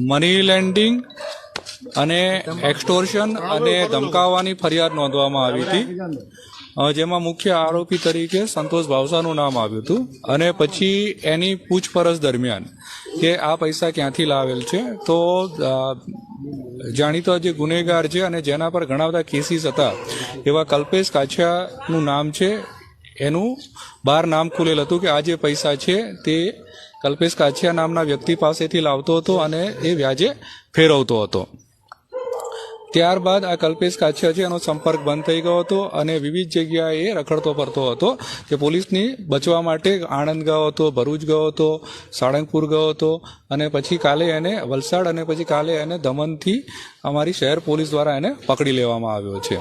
Money landing અને extortion અને ધમકાવવાની ફરિયાદ નોંધવામાં આવી હતી, જેમાં મુખ્ય આરોપી તરીકે સંતોષ ભાવસાનું નામ આવ્યું હતું. અને પછી એની પૂછપરછ દરમિયાન કે આ પૈસા ક્યાંથી લાવેલ છે, તો જાણીતો જે ગુનેગાર છે અને જેના પર ઘણા બધા કેસીસ હતા એવા કલ્પેશ કાછિયાનું નામ છે, એનું બહાર નામ ખુલેલ હતું કે આ જે પૈસા છે તે કલ્પેશ કાછિયા નામના વ્યક્તિ પાસેથી લાવતો હતો અને એ વ્યાજે ફેરવતો હતો. ત્યારબાદ આ કલ્પેશ કાછિયા છે એનો સંપર્ક બંધ થઈ ગયો હતો અને વિવિધ જગ્યાએ રખડતો ફરતો હતો કે પોલીસની બચવા માટે આણંદ ગયો હતો, ભરૂચ ગયો હતો, સાળંગપુર ગયો હતો અને પછી કાલે એને વલસાડ અને પછી કાલે એને દમણથી અમારી શહેર પોલીસ દ્વારા એને પકડી લેવામાં આવ્યો છે.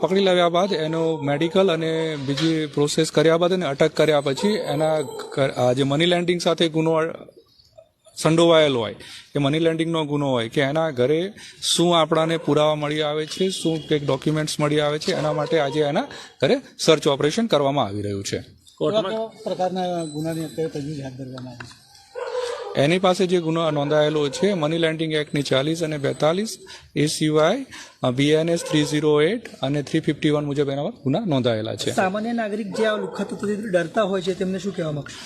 પકડી લાવ્યા બાદ એનો મેડિકલ અને બીજી પ્રોસેસ કર્યા બાદ એને અટક કર્યા પછી એના જે મની લેન્ડિંગ સાથે ગુનો સંડોવાયેલો હોય કે મની લેન્ડિંગનો ગુનો હોય કે એના ઘરે શું આપણાને પુરાવા મળી આવે છે, શું કંઈક ડોક્યુમેન્ટ્સ મળી આવે છે, એના માટે આજે એના ઘરે સર્ચ ઓપરેશન કરવામાં આવી રહ્યું છે. પ્રકારના ગુનાની અત્યારે તજવીજ હાથ ધરવામાં આવી છે. એની પાસે જે ગુનો નોંધાયેલો છે મની લેન્ડિંગ એક્ટની 40 અને 42, એ સિવાય BNS 308 અને 351 મુજબ એના પર ગુના નોંધાયેલા છે. સામાન્ય નાગરિક જે આ લુખ્ખા તત્વોથી ડરતા હોય છે તેમને શું કહેવા માંગશો?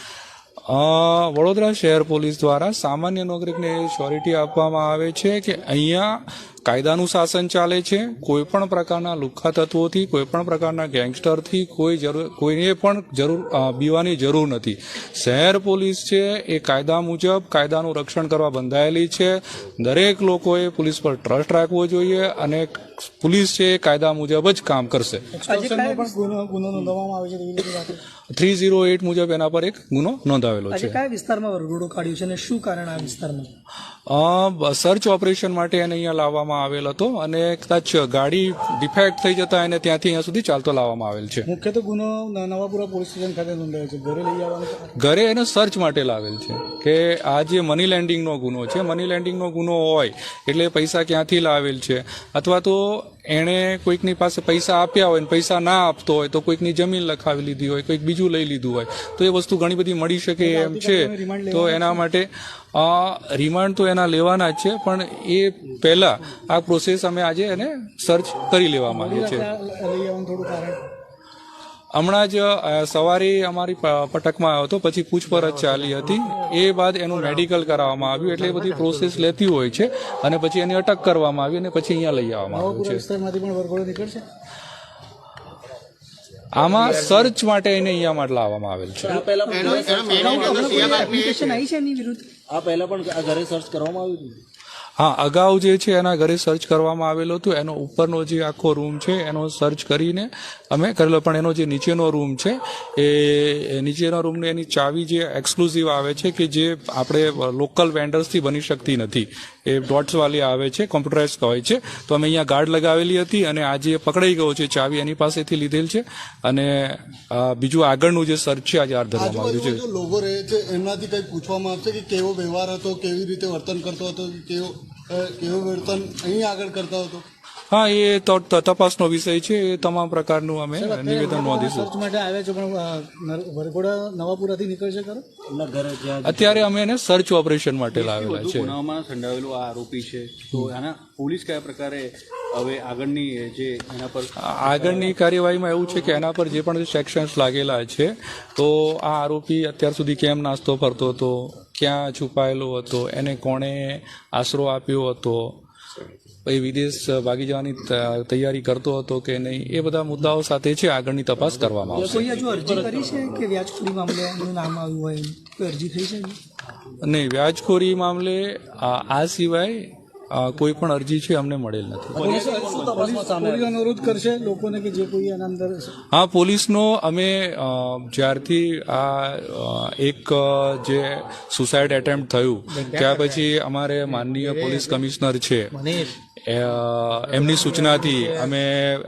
વડોદરા શહેર પોલીસ દ્વારા સામાન્ય નાગરિકને શ્યોરિટી આપવામાં આવે છે કે અહીંયા કાયદાનું શાસન ચાલે છે. કોઈ પણ પ્રકારના લુખ્ખા તત્વોથી, કોઈ પણ પ્રકારના ગેંગસ્ટરથી કોઈને પણ બીવાની જરૂર નથી. શહેર પોલીસ છે એ કાયદા મુજબ કાયદાનું રક્ષણ કરવા બંધાયેલી છે. દરેક લોકોએ પોલીસ પર ટ્રસ્ટ રાખવો જોઈએ અને પોલીસ છે એ કાયદા મુજબ જ કામ કરશે. 308 મુજબ એના પર એક ગુનો નોંધાવેલો છે. કયા વિસ્તારમાં રોડો કાઢ્યું છે અને શું કારણ આ વિસ્તારમાં? સર્ચ ઓપરેશન માટે એને અહીંયા લાવવામાં લાવવામાં આવેલ હતો અને કદાચ ગાડી ડિફેક્ટ થઈ જતા એને ત્યાંથી અહીંયા સુધી ચાલતો લાવવામાં આવેલ છે. મુખ્ય તો ગુનો નવાપુરા પોલીસ સ્ટેશન ખાતે નોંધાયો છે. ઘરે લઈ આવવાનું ઘરે એને સર્ચ માટે લાવેલ છે કે આ જે મની લેન્ડિંગનો ગુનો છે, મની લેન્ડિંગનો ગુનો હોય એટલે પૈસા ક્યાંથી લાવેલ છે, અથવા તો એણે કોઈકની પાસે પૈસા આપ્યા હોય ને પૈસા ના આપતો હોય તો કોઈકની જમીન લખાવી લીધી હોય, કોઈક બીજું લઈ લીધું હોય તો એ વસ્તુ ઘણી બધી મળી શકે એમ છે. તો એના માટે રિમાન્ડ તો એના લેવાના જ છે, પણ એ પહેલા આ પ્રોસેસ અમે આજે એને સર્ચ કરી લેવામાં આવી છે. લઈ આવવાનું થોડું કારણ હમણાં જ સવારે અમારી પટકમાં આવ્યો હતો, પછી પૂછપરછ ચાલી હતી, એ બાદ એનું મેડિકલ કરાવવામાં આવ્યું, એટલે એ બધી પ્રોસેસ લેતી હોય છે અને પછી એની અટક કરવામાં આવી અને પછી અહીંયા લઈ આવવામાં આવ્યું છે. વિસ્તારમાંથી પણ વરઘોડો નીકળશે. આમાં સર્ચ માટે એને અહીંયા માટે લાવવામાં આવેલ છે. એપ્લિકેશન આવી છે એની વિરુદ્ધ. આ પહેલા પણ આ ઘરે સર્ચ કરવામાં આવ્યું હતું. હા, અગાઉ જે છે એના ઘરે સર્ચ કરવામાં આવેલો હતો. એનો ઉપરનો જે આખો રૂમ છે એનો સર્ચ કરીને અમે કરેલો, પણ એનો જે નીચેનો રૂમ છે એ નીચેના રૂમની એની ચાવી જે એક્સક્લુઝિવ આવે છે કે જે આપણે લોકલ વેન્ડર્સથી બની શકતી નથી, એ ડોટ્સ વાળી આવે છે, કોમ્પ્યુટરાઇઝ હોય છે. તો અમે અહીંયા ગાર્ડ લગાવેલી હતી અને આજે પકડાઈ ગયો છે, ચાવી એની પાસેથી લીધેલ છે અને બીજું આગળનું જે સર્ચ છે આજે હાથ ધરવામાં આવ્યું છે. લોકો રહે છે એમનાથી કંઈ પૂછવામાં આવશે કે કેવો વ્યવહાર હતો, કેવી રીતે વર્તન કરતો હતો, કેવો વર્તન અહીં આગળ કરતો હતો. હા, એ તો તપાસનો વિષય છે. એ તમામ પ્રકારનું અમે નિવેદન નોંધીશું. સર્ચ માટે આવ્યા છે પણ વરઘોડા નવાપુરાથી નીકળશે ખરો. એમના ઘરે જ્યાં અત્યારે અમે એને સર્ચ ઓપરેશન માટે લાવેલા છે. ગુનામાં સંડોવાયેલો આ આરોપી છે, તો આના પોલીસ કયા પ્રકારે હવે આગળની જે એના પર આગળની કાર્યવાહીમાં એવું છે કે એના પર જે પણ સેક્શન્સ લાગેલા છે, તો આ આરોપી અત્યાર સુધી કેમ નાસ્તો ફરતો હતો, ક્યાં છુપાયેલો હતો, એને કોણે આશરો આપ્યો હતો, એ વિદેશ ભાગી જવાની તૈયારી કરતો હતો કે નહીં, એ બધા મુદ્દાઓ સાથે છે આગળની તપાસ કરવામાં આવશે. કોઈ હજુ અરજી કરી છે કે વ્યાજખોરી મામલે એનું નામ આવ્યું હોય કોઈ અરજી થઈ છે? નહીં, વ્યાજખોરી મામલે આ સિવાય કોઈ પણ અરજી છે અમને મળેલ નથી. પોલીસ અનુરોધ કરશે લોકોને કે જે કોઈ આના અંદર. હા, પોલીસનો અમે જ્યારથી આ એક જે સુસાઇડ એટેમ્પ્ટ થયું ત્યાર પછી અમારે માનનીય પોલીસ કમિશનર છે એમની સૂચનાથી અમે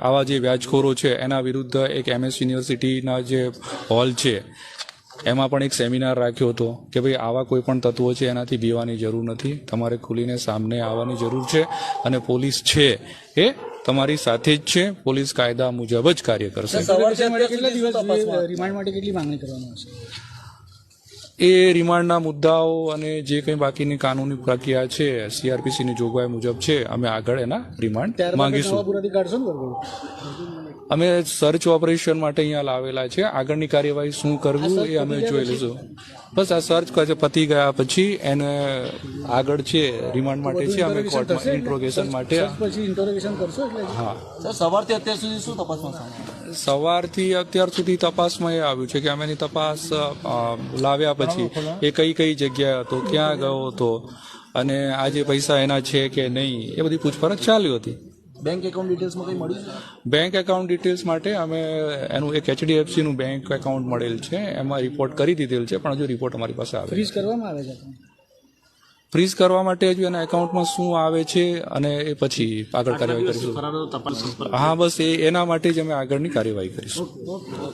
આવા જે વ્યાજખોરો છે એના વિરુદ્ધ એક MS યુનિવર્સિટીના જે હોલ છે એમાં પણ એક સેમિનાર રાખ્યો હતો કે ભાઈ આવા કોઈ પણ તત્વો છે એનાથી બીવાની જરૂર નથી, તમારે ખુલીને સામને આવવાની જરૂર છે અને પોલીસ છે એ તમારી સાથે જ છે, પોલીસ કાયદા મુજબ જ કાર્ય કરશે. કેટલા દિવસ રિમાન્ડ માટે કેટલી માંગણી કરવાની હશે? એ રિમાન્ડના મુદ્દાઓ અને જે કંઈ બાકીની કાનૂની પ્રક્રિયા છે CRPCની જોગવાઈ મુજબ છે, અમે આગળ એના રિમાન્ડ માંગીશું. નવાપુરાથી કાઢશો ને વરઘોડો? અમે સર્ચ ઓપરેશન માટે અહીંયા લાવેલા છે. આગળની કાર્યવાહી શું કરવું એ અમે જોઈ લઈશું. બસ આ સર્ચ પતી ગયા પછી એને આગળ છે રિમાન્ડ માટે છે, અમે કોર્ટમાં ઇન્ટ્રોગેશન માટે. પછી ઇન્ટરોગેશન કરશો એટલે. હા, સર, સવારથી અત્યાર સુધી શું તપાસમાં સામે આવ્યું? સવારથી અત્યાર સુધી તપાસમાં એ આવ્યું છે કે અમે એની તપાસ લાવ્યા પછી એ કઈ કઈ જગ્યાએ હતો, ક્યાં ગયો હતો અને આ જે પૈસા એના છે કે નહીં એ બધી પૂછપરછ ચાલી હતી. બેંક એકાઉન્ટ ડિટેલ્સમાં કંઈ મળ્યું છે? બેંક એકાઉન્ટ ડિટેલ્સ માટે અમે એનું એક HDFCનું બેંક એકાઉન્ટ મળેલ છે, એમાં રિપોર્ટ કરી દીધેલ છે, પણ હજુ રિપોર્ટ અમારી પાસે આવે. ફ્રીઝ કરવામાં આવે છે. ફ્રીઝ કરવા માટે હજુ એના એકાઉન્ટમાં શું આવે છે અને એ પછી આગળ કાર્યવાહી કરીશું. હા, બસ એના માટે જ અમે આગળની કાર્યવાહી કરીશું.